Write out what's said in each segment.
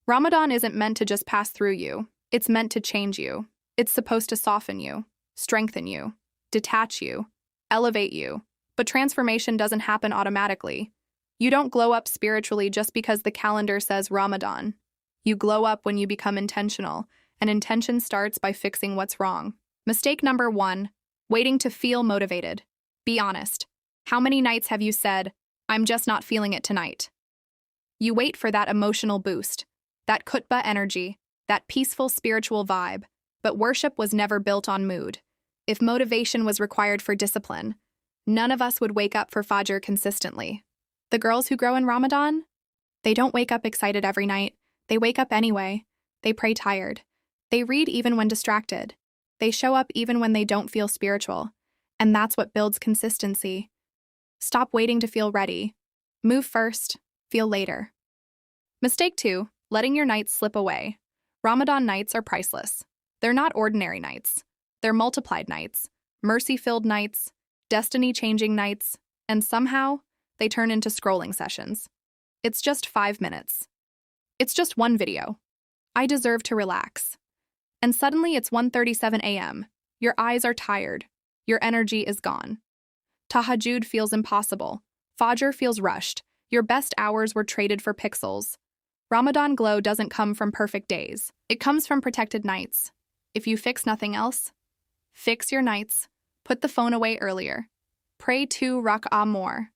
Ramadan isn't meant to just pass through you, it's meant to change you. It's supposed to soften you, strengthen you, detach you, elevate you. But transformation doesn't happen automatically. You don't glow up spiritually just because the calendar says Ramadan. You glow up when you become intentional, and intention starts by fixing what's wrong. Mistake number 1, waiting to feel motivated. Be honest. How many nights have you said, "I'm just not feeling it tonight"? You wait for that emotional boost, that khutbah energy, that peaceful spiritual vibe, but worship was never built on mood. If motivation was required for discipline, none of us would wake up for Fajr consistently. The girls who grow in Ramadan? They don't wake up excited every night. They wake up anyway. They pray tired. They read even when distracted. They show up even when they don't feel spiritual. And that's what builds consistency. Stop waiting to feel ready. Move first, feel later. Mistake 2, letting your nights slip away. Ramadan nights are priceless. They're not ordinary nights. They're multiplied nights, mercy-filled nights, destiny-changing nights, and somehow, they turn into scrolling sessions. It's just 5 minutes. It's just one video. I deserve to relax. And suddenly it's 1:37 a.m. Your eyes are tired. Your energy is gone. Tahajjud feels impossible. Fajr feels rushed. Your best hours were traded for pixels. Ramadan glow doesn't come from perfect days. It comes from protected nights. If you fix nothing else, fix your nights. Put the phone away earlier. Pray 2 rak'ah more.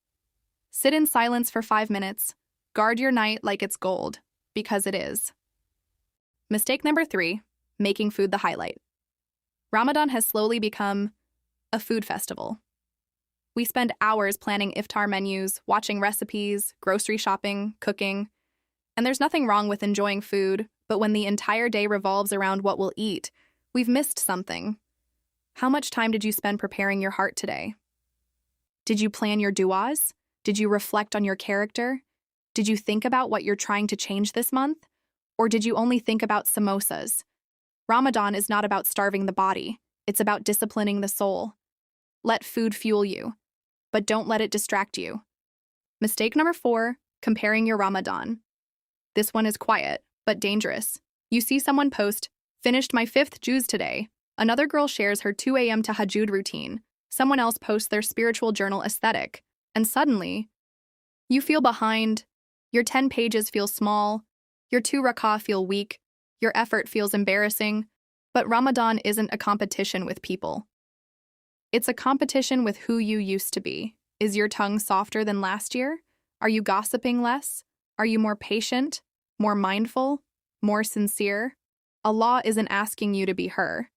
Sit in silence for 5 minutes. Guard your night like it's gold, because it is. Mistake number 3, making food the highlight. Ramadan has slowly become a food festival. We spend hours planning iftar menus, watching recipes, grocery shopping, cooking. And there's nothing wrong with enjoying food, but when the entire day revolves around what we'll eat, we've missed something. How much time did you spend preparing your heart today? Did you plan your du'as? Did you reflect on your character? Did you think about what you're trying to change this month? Or did you only think about samosas? Ramadan is not about starving the body. It's about disciplining the soul. Let food fuel you, but don't let it distract you. Mistake number 4, comparing your Ramadan. This one is quiet, but dangerous. You see someone post, "Finished my 5th juz today." Another girl shares her 2 a.m. tahajjud routine. Someone else posts their spiritual journal aesthetic. And suddenly, you feel behind. Your 10 pages feel small. Your 2 rak'ah feel weak. Your effort feels embarrassing. But Ramadan isn't a competition with people. It's a competition with who you used to be. Is your tongue softer than last year? Are you gossiping less? Are you more patient, more mindful, more sincere? Allah isn't asking you to be her.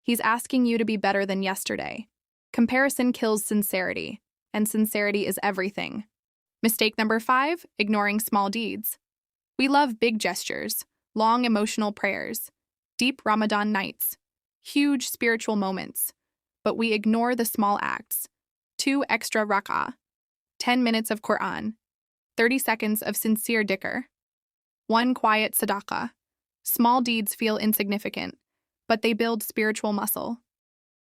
He's asking you to be better than yesterday. Comparison kills sincerity, and sincerity is everything. Mistake number 5, ignoring small deeds. We love big gestures, long emotional prayers, deep Ramadan nights, huge spiritual moments, but we ignore the small acts. 2 extra rak'ah, 10 minutes of Quran, 30 seconds of sincere dhikr, 1 quiet sadaqah. Small deeds feel insignificant, but they build spiritual muscle.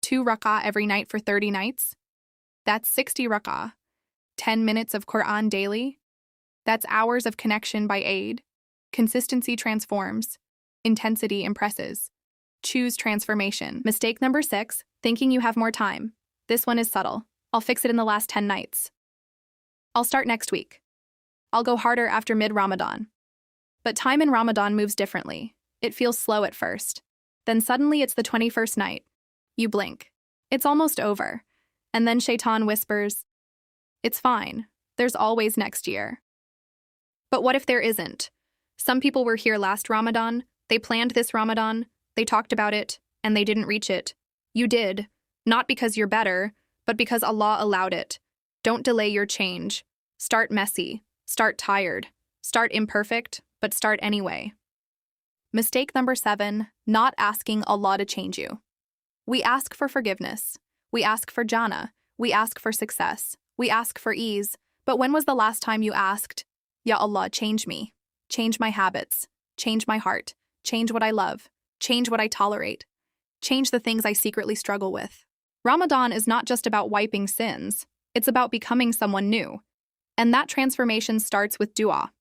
2 rak'ah every night for 30 nights? That's 60 rak'ah. 10 minutes of Quran daily? That's hours of connection by aid. Consistency transforms. Intensity impresses. Choose transformation. Mistake number 6, thinking you have more time. This one is subtle. I'll fix it in the last 10 nights. I'll start next week. I'll go harder after mid-Ramadan. But time in Ramadan moves differently. It feels slow at first. Then suddenly it's the 21st night. You blink. It's almost over. And then Shaitan whispers, "It's fine. There's always next year." But what if there isn't? Some people were here last Ramadan, they planned this Ramadan, they talked about it, and they didn't reach it. You did. Not because you're better, but because Allah allowed it. Don't delay your change. Start messy. Start tired. Start imperfect, but start anyway. Mistake number 7, not asking Allah to change you. We ask for forgiveness. We ask for Jannah. We ask for success. We ask for ease. But when was the last time you asked, "Ya Allah, change me. Change my habits. Change my heart. Change what I love. Change what I tolerate. Change the things I secretly struggle with." Ramadan is not just about wiping sins. It's about becoming someone new. And that transformation starts with dua.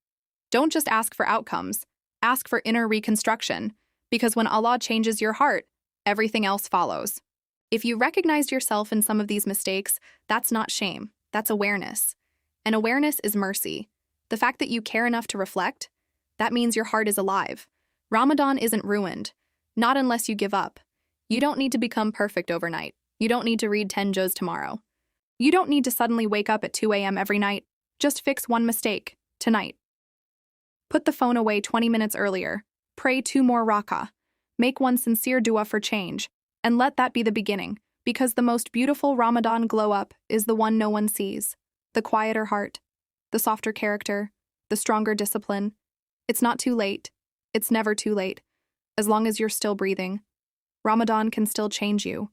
Don't just ask for outcomes. Ask for inner reconstruction, because when Allah changes your heart, everything else follows. If you recognized yourself in some of these mistakes, that's not shame, that's awareness. And awareness is mercy. The fact that you care enough to reflect, that means your heart is alive. Ramadan isn't ruined, not unless you give up. You don't need to become perfect overnight. You don't need to read 10 juz tomorrow. You don't need to suddenly wake up at 2 a.m. every night. Just fix one mistake, tonight. Put the phone away 20 minutes earlier. Pray 2 more rak'ah. Make one sincere dua for change, and let that be the beginning, because the most beautiful Ramadan glow-up is the one no one sees. The quieter heart, the softer character, the stronger discipline. It's not too late. It's never too late. As long as you're still breathing, Ramadan can still change you.